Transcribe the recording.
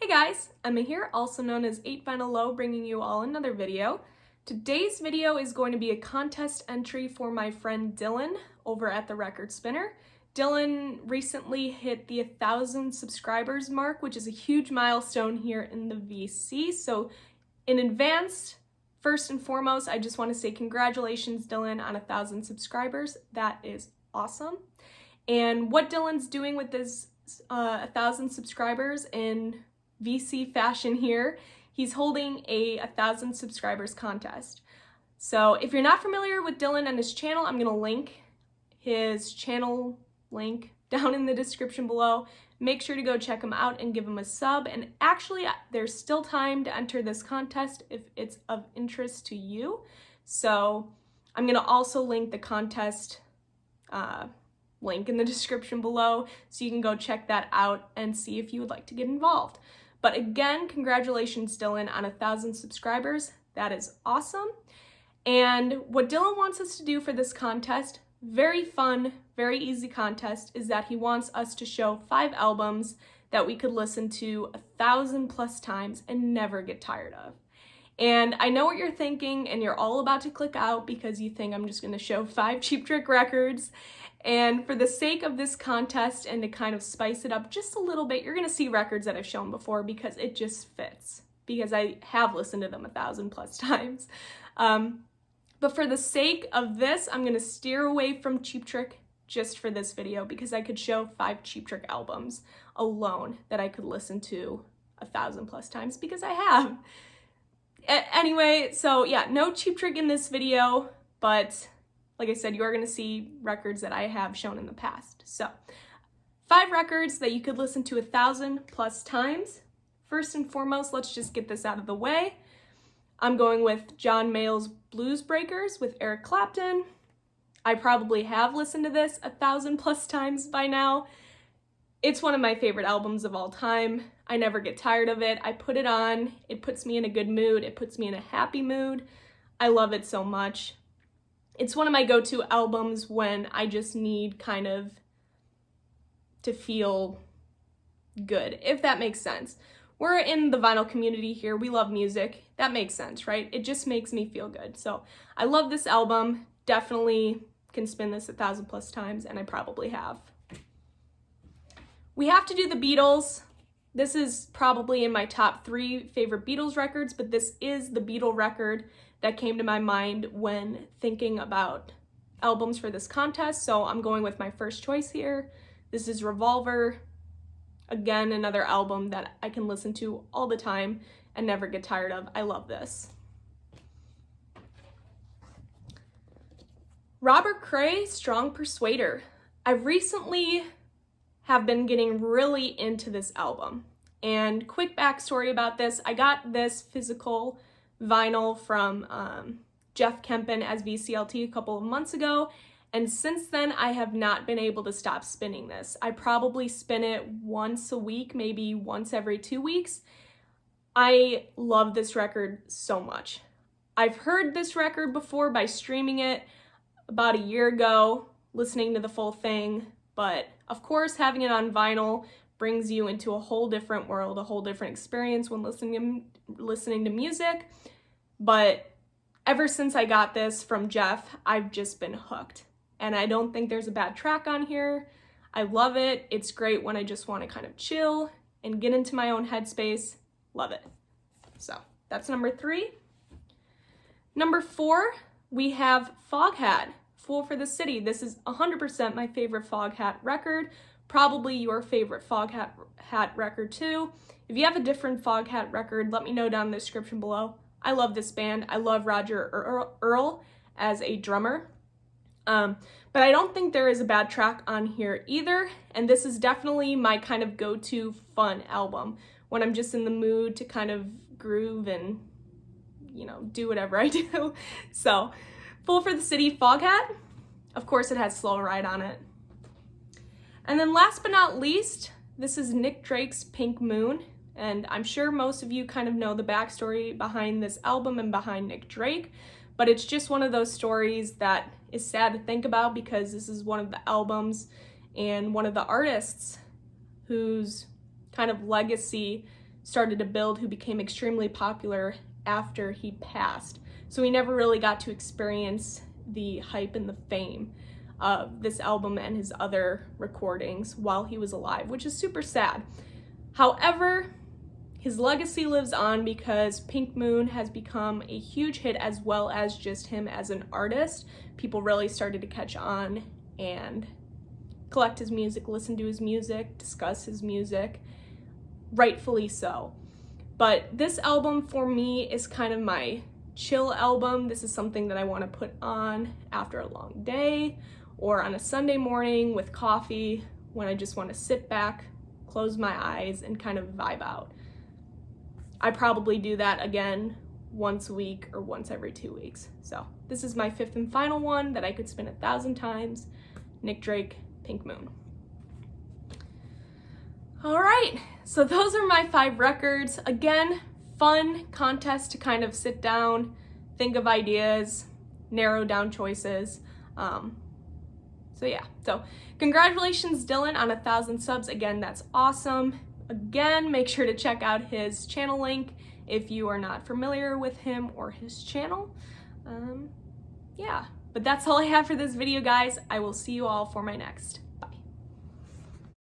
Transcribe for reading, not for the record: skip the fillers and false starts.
Hey guys, Emma here, also known as 8vinyllow, bringing you all another video. Today's video is going to be a contest entry for my friend Dylan over at the Record Spinner. Dylan recently hit the 1,000 subscribers mark, which is a huge milestone here in the VC. So in advance, first and foremost, I just want to say congratulations, Dylan, on 1,000 subscribers. That is awesome. And what Dylan's doing with this 1,000 subscribers in VC fashion here, he's holding a 1,000 subscribers contest. So if you're not familiar with Dylan and his channel, I'm gonna link his channel link down in the description below. Make sure to go check him out and give him a sub. And actually, there's still time to enter this contest if it's of interest to you. So I'm gonna also link the contest link in the description below so you can go check that out and see if you would like to get involved. But again, congratulations, Dylan, on 1,000 subscribers. That is awesome. And what Dylan wants us to do for this contest, very fun, very easy contest, is that he wants us to show 5 albums that we could listen to 1,000 plus times and never get tired of. And I know what you're thinking, and you're all about to click out because you think I'm just going to show 5 Cheap Trick records. And for the sake of this contest and to kind of spice it up just a little bit, you're going to see records that I've shown before because it just fits, because I have listened to them 1,000 plus times. But for the sake of this, I'm going to steer away from Cheap Trick just for this video because I could show 5 Cheap Trick albums alone that I could listen to 1,000 plus times because I have. Anyway, so yeah, no Cheap Trick in this video, but like I said, you are going to see records that I have shown in the past. So 5 records that you could listen to 1,000 plus times. First and foremost, let's just get this out of the way. I'm going with John Mayall's Blues Breakers with Eric Clapton. I probably have listened to this 1,000 plus times by now. It's one of my favorite albums of all time. I never get tired of it. I put it on. It puts me in a good mood. It puts me in a happy mood. I love it so much. It's one of my go-to albums when I just need kind of to feel good, if that makes sense. We're in the vinyl community here. We love music. That makes sense, right? It just makes me feel good. So I love this album. Definitely can spin this 1,000 plus times, and I probably have. We have to do the Beatles. This is probably in my top 3 favorite Beatles records, but this is the Beatle record that came to my mind when thinking about albums for this contest, so I'm going with my first choice here. This is Revolver. Again, another album that I can listen to all the time and never get tired of. I love this. Robert Cray, Strong Persuader. I recently have been getting really into this album. And quick backstory about this, I got this physical vinyl from Jeff Kempen as VCLT a couple of months ago, and since then I have not been able to stop spinning this. I probably spin it once a week, maybe once every 2 weeks. I love this record so much. I've heard this record before by streaming it about a year ago, listening to the full thing, but of course having it on vinyl brings you into a whole different world, a whole different experience when listening to music. But ever since I got this from Jeff, I've just been hooked. And I don't think there's a bad track on here. I love it. It's great when I just want to kind of chill and get into my own headspace. Love it. So that's number 3. Number 4, we have Foghat, Fool for the City. This is 100% my favorite Foghat record. Probably your favorite Foghat record too. If you have a different Foghat record, let me know down in the description below. I love this band. I love Roger Earl as a drummer. But I don't think there is a bad track on here either. And this is definitely my kind of go-to fun album when I'm just in the mood to kind of groove and, you know, do whatever I do. So, Fool for the City, Foghat. Of course, it has Slow Ride on it. And then last but not least, this is Nick Drake's Pink Moon. And I'm sure most of you kind of know the backstory behind this album and behind Nick Drake, but it's just one of those stories that is sad to think about because this is one of the albums and one of the artists whose kind of legacy started to build, who became extremely popular after he passed. So we never really got to experience the hype and the fame of this album and his other recordings while he was alive, which is super sad. However, his legacy lives on because Pink Moon has become a huge hit, as well as just him as an artist. People really started to catch on and collect his music, listen to his music, discuss his music, rightfully so. But this album for me is kind of my chill album. This is something that I want to put on after a long day or on a Sunday morning with coffee when I just want to sit back, close my eyes, and kind of vibe out. I probably do that again once a week or once every 2 weeks. So this is my fifth and final one that I could spin 1,000 times. Nick Drake, Pink Moon. All right, so those are my 5 records. Again, fun contest to kind of sit down, think of ideas, narrow down choices. So congratulations, Dylan, on 1,000 subs. Again, that's awesome. Again, make sure to check out his channel link if you are not familiar with him or his channel. But that's all I have for this video, guys. I will see you all for my next.